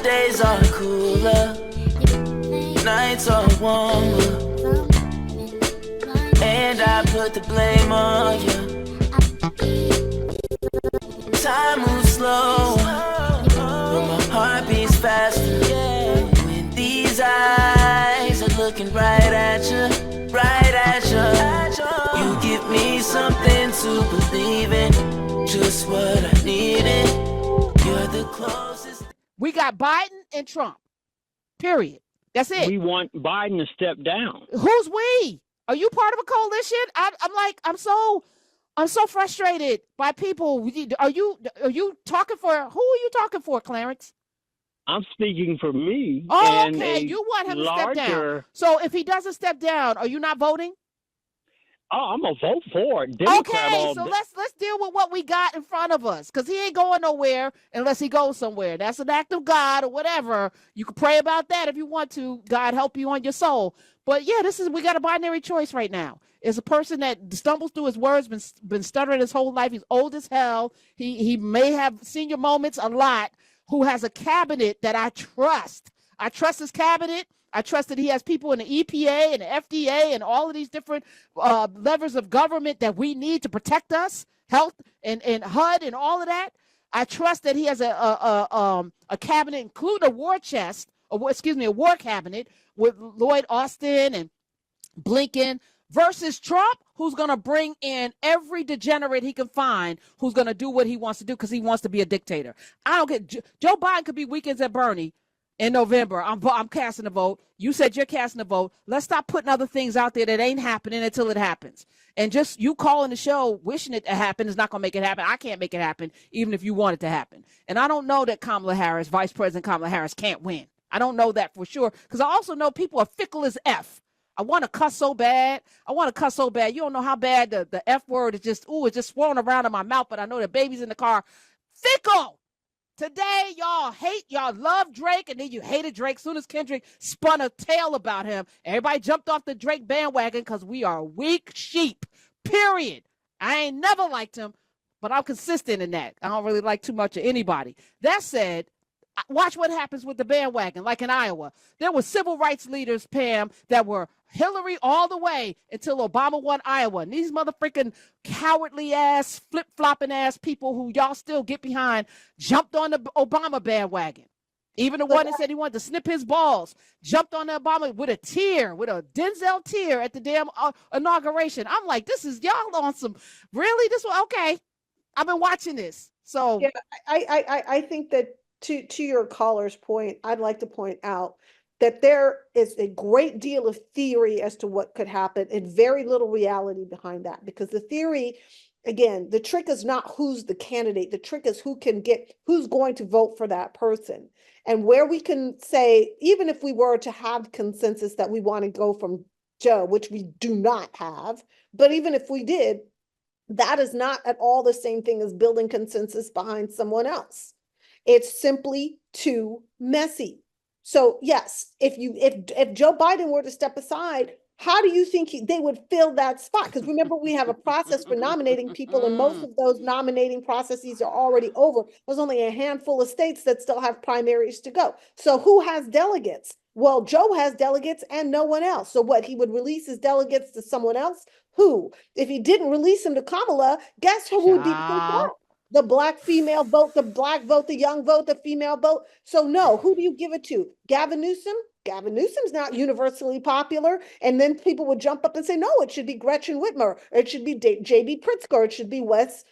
days are cooler, nights are warmer, and I put the blame on you. Time moves slow, but my heart beats faster. When these eyes are looking right at you, right at you, you give me something to believe in, just what I needed. You're the closest. We got Biden and Trump. Period. That's it. We want Biden to step down. Who's we? Are you part of a coalition? I'm so frustrated by people. Are you talking for, who are you talking for, Clarence? I'm speaking for me. Oh, and okay. You want him to step down. So if he doesn't step down, are you not voting? Oh, I'm gonna vote for it. Okay, so let's deal with what we got in front of us, because he ain't going nowhere unless he goes somewhere. That's an act of God or whatever. You can pray about that if you want to. God help you on your soul. But yeah, we got a binary choice right now. It's a person that stumbles through his words, been stuttering his whole life. He's old as hell. He may have senior moments a lot. Who has a cabinet that I trust. I trust his cabinet. I trust that he has people in the EPA and the FDA and all of these different levers of government that we need to protect us, health and HUD and all of that. I trust that he has a cabinet, including a war chest, a war cabinet with Lloyd Austin and Blinken versus Trump, who's going to bring in every degenerate he can find, who's going to do what he wants to do because he wants to be a dictator. I don't get Joe Biden could be weekends at Bernie. In November, I'm casting a vote. You said you're casting a vote. Let's stop putting other things out there that ain't happening until it happens. And just you calling the show, wishing it to happen is not going to make it happen. I can't make it happen, even if you want it to happen. And I don't know that Kamala Harris, Vice President Kamala Harris, can't win. I don't know that for sure, because I also know people are fickle as F. I want to cuss so bad. You don't know how bad the F word is just, it's just swirling around in my mouth, but I know the baby's in the car. Fickle. Today, y'all love Drake, and then you hated Drake. Soon as Kendrick spun a tale about him, everybody jumped off the Drake bandwagon because we are weak sheep, period. I ain't never liked him, but I'm consistent in that. I don't really like too much of anybody. That said, watch what happens with the bandwagon, like in Iowa. There were civil rights leaders, Pam, that were Hillary all the way until Obama won Iowa. And these motherfucking cowardly ass, flip-flopping ass people who y'all still get behind jumped on the Obama bandwagon. Even the one that said he wanted to snip his balls jumped on the Obama with a Denzel tear at the damn inauguration. I'm like, this is y'all on some, really? This one? Okay. I've been watching this. So yeah, I think that to your caller's point, I'd like to point out that there is a great deal of theory as to what could happen and very little reality behind that, because the theory, again, the trick is not who's the candidate. The trick is who's going to vote for that person. And where we can say, even if we were to have consensus that we want to go from Joe, which we do not have, but even if we did, that is not at all the same thing as building consensus behind someone else. It's simply too messy. So yes, if Joe Biden were to step aside, how do you think they would fill that spot? Because remember, we have a process for nominating people, and most of those nominating processes are already over. There's only a handful of states that still have primaries to go. So who has delegates? Well, Joe has delegates and no one else. So what, he would release his delegates to someone else? Who? If he didn't release them to Kamala, guess who would be picked up? The black female vote, the black vote, the young vote, the female vote. So no, who do you give it to? Gavin Newsom? Gavin Newsom's not universally popular. And then people would jump up and say, no, it should be Gretchen Whitmer, or it should be J.B. Pritzker, or it should be Wes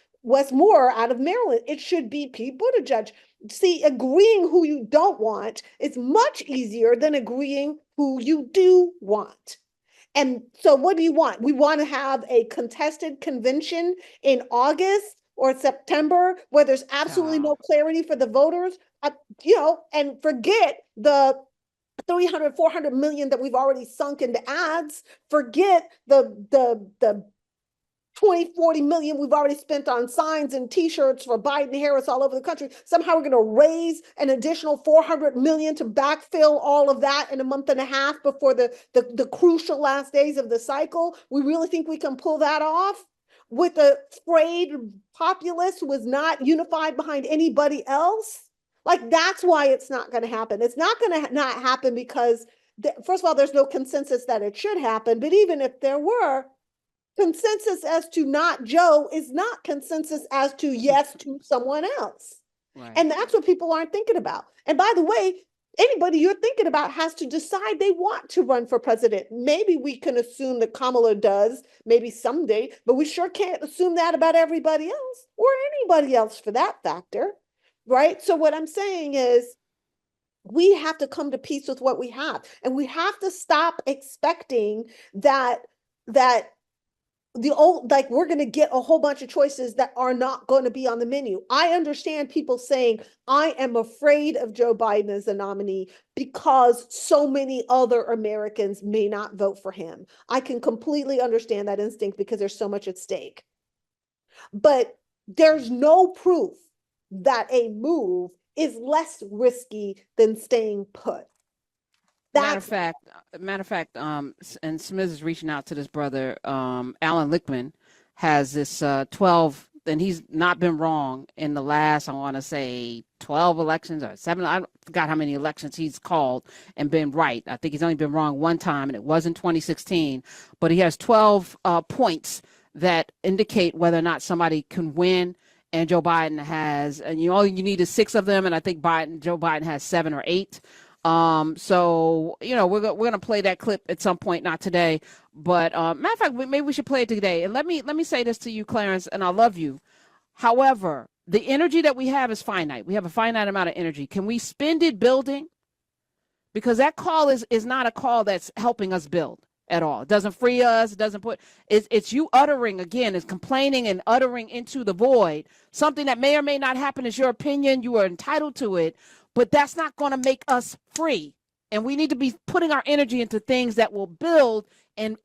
Moore out of Maryland. It should be Pete Buttigieg. See, agreeing who you don't want is much easier than agreeing who you do want. And so what do you want? We want to have a contested convention in August or September where there's absolutely no clarity for the voters, and forget the 300, 400 million that we've already sunk into ads. Forget the 20, 40 million we've already spent on signs and t-shirts for Biden Harris all over the country. Somehow we're going to raise an additional 400 million to backfill all of that in a month and a half before the crucial last days of the cycle. We really think we can pull that off with a frayed populace who is not unified behind anybody else? Like, that's why it's not going to happen. It's not going to not happen because, first of all, there's no consensus that it should happen. But even if there were, consensus as to not Joe is not consensus as to yes to someone else. Right. And that's what people aren't thinking about. And by the way, anybody you're thinking about has to decide they want to run for president. Maybe we can assume that Kamala does, maybe someday, but we sure can't assume that about everybody else or anybody else for that factor, right? So what I'm saying is, we have to come to peace with what we have, and we have to stop expecting that we're going to get a whole bunch of choices that are not going to be on the menu. I understand people saying, I am afraid of Joe Biden as a nominee because so many other Americans may not vote for him. I can completely understand that instinct because there's so much at stake. But there's no proof that a move is less risky than staying put. Matter of fact, and Smith is reaching out to this brother, Alan Lichtman, has this 12, and he's not been wrong in the last, I want to say 12 elections or 7, I forgot how many elections he's called and been right. I think he's only been wrong one time, and it was in 2016, but he has 12 points that indicate whether or not somebody can win. And Joe Biden has, and all you need is 6 of them, and I think Joe Biden has 7 or 8. So, we're going to play that clip at some point, not today, but, matter of fact, maybe we should play it today. And let me say this to you, Clarence, and I love you. However, the energy that we have is finite. We have a finite amount of energy. Can we spend it building? Because that call is not a call that's helping us build at all. It doesn't free us. It doesn't it's you uttering again, it's complaining and uttering into the void. Something that may or may not happen is your opinion. You are entitled to it. But that's not going to make us free. And we need to be putting our energy into things that will build. And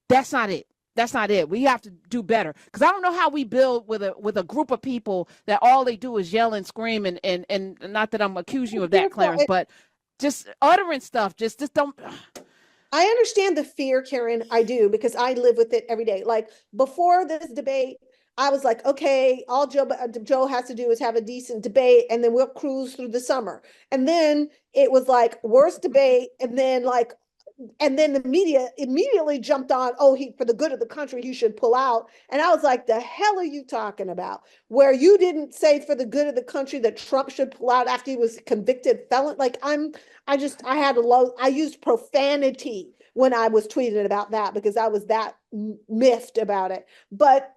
that's not it. That's not it. We have to do better. Because I don't know how we build with a group of people that all they do is yell and scream. And not that I'm accusing you of that, Clarence, but just uttering stuff. Just don't. I understand the fear, Karen. I do, because I live with it every day. Like, before this debate, I was like, okay, all Joe has to do is have a decent debate, and then we'll cruise through the summer. And then it was like, worst debate, and then the media immediately jumped on, for the good of the country, he should pull out. And I was like, the hell are you talking about? Where you didn't say for the good of the country that Trump should pull out after he was a convicted felon. Like, I used profanity when I was tweeting about that because I was that miffed about it. But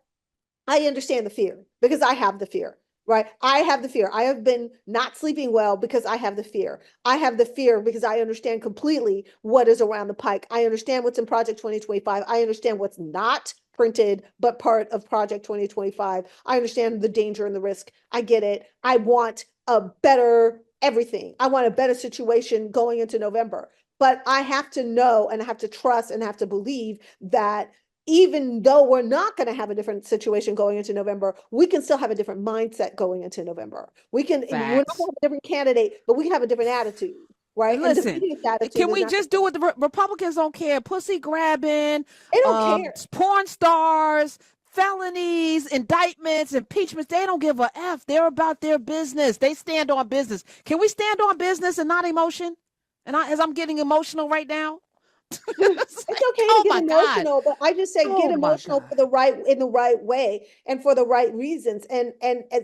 I understand the fear because I have the fear, right? I have the fear. I have been not sleeping well because I have the fear. I have the fear because I understand completely what is around the pike. I understand what's in Project 2025. I understand what's not printed, but part of Project 2025. I understand the danger and the risk. I get it. I want a better everything. I want a better situation going into November. But I have to know and I have to trust and have to believe that even though we're not going to have a different situation going into November, we can still have a different mindset going into November. We're not going to have a different candidate, but we can have a different attitude, right? Listen, can we just do what the Republicans don't care? Pussy grabbing, they don't care. Porn stars, felonies, indictments, impeachments. They don't give a F. They're about their business. They stand on business. Can we stand on business and not emotion? And as I'm getting emotional right now. It's okay to get emotional, but I just say get emotional in the right way and for the right reasons. And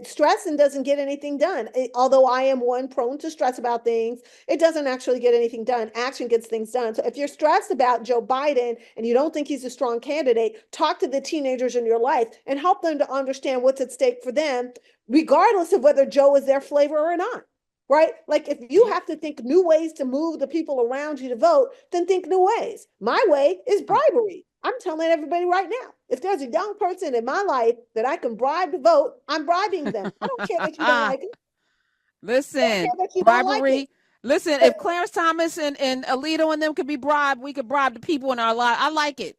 stressing doesn't get anything done. Although I am one prone to stress about things, it doesn't actually get anything done. Action gets things done. So if you're stressed about Joe Biden and you don't think he's a strong candidate, talk to the teenagers in your life and help them to understand what's at stake for them, regardless of whether Joe is their flavor or not. Right? Like, if you have to think new ways to move the people around you to vote, then think new ways. My way is bribery. I'm telling everybody right now, if there's a young person in my life that I can bribe to vote, I'm bribing them. I don't care that you don't like it. Listen, bribery. Listen, if Clarence Thomas and Alito and them could be bribed, we could bribe the people in our life. I like it.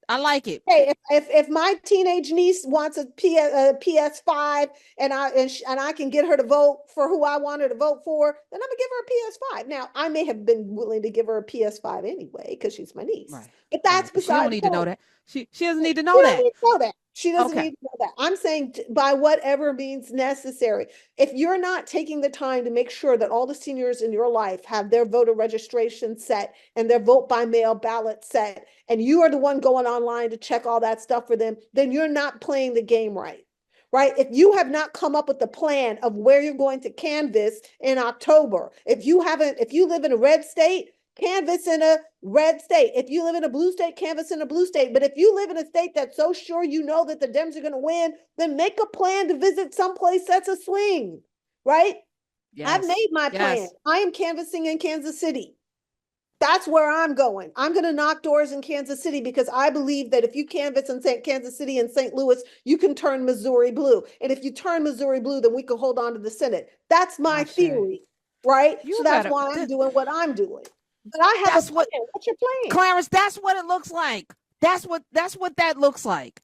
Hey, if my teenage niece wants a PS5 and I can get her to vote for who I want her to vote for, then I'm gonna give her a PS5. Now, I may have been willing to give her a PS5 anyway because she's my niece. Right. But that's beside the point. She don't need to know that. She doesn't need to know that. She doesn't Okay. need to know that. I'm saying by whatever means necessary. If you're not taking the time to make sure that all the seniors in your life have their voter registration set and their vote by mail ballot set, and you are the one going online to check all that stuff for them, then you're not playing the game right. Right? If you have not come up with the plan of where you're going to canvass in October, if you live in a red state, canvass in a red state. If you live in a blue state, canvass in a blue state. But if you live in a state that's so sure you know that the Dems are going to win, then make a plan to visit someplace that's a swing, right? Yes. I've made my plan. I am canvassing in Kansas City. That's where I'm going. I'm going to knock doors in Kansas City because I believe that if you canvass in Kansas City and St. Louis, you can turn Missouri blue. And if you turn Missouri blue, then we can hold on to the Senate. That's my theory, right? So that's why I'm doing what I'm doing. But I have a plan. What's your plan? Clarence, that's what it looks like. That's what that looks like.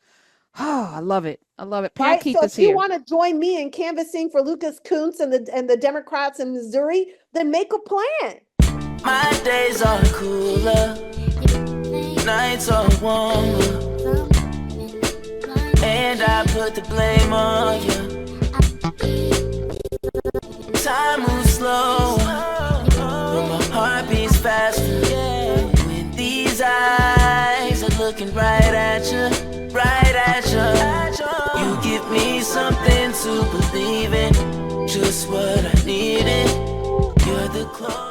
Oh, I love it. I love it. Pam Keith so is if you here. want to join me in canvassing for Lucas Kuntz and the Democrats in Missouri, then make a plan. My days are cooler, nights are warmer, and I put the blame on you. Time moves slow, but my heart beats faster. When these eyes are looking right at you, right at you. You give me something to believe in, just what I needed. You're the closest.